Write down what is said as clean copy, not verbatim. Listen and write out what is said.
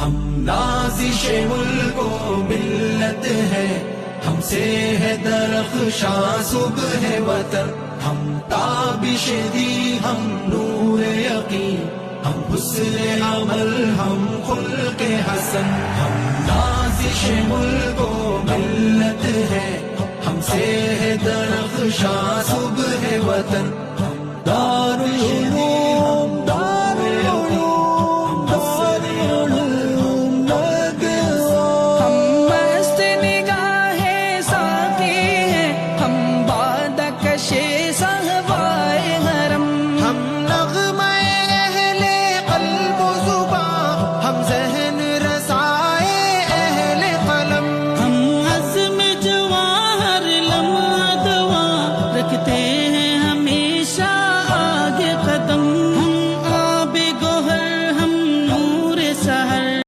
ہم نازش ملک و ملت ہے، ہم سے ہے درخشاں صبح وطن، ہم تابش دی ہم نور یقین، ہم حسن عمل ہم خلق حسن، ہم نازش ملک و ملت ہے، ہم سے ہے درخشاں صبح وطن، دار العلوم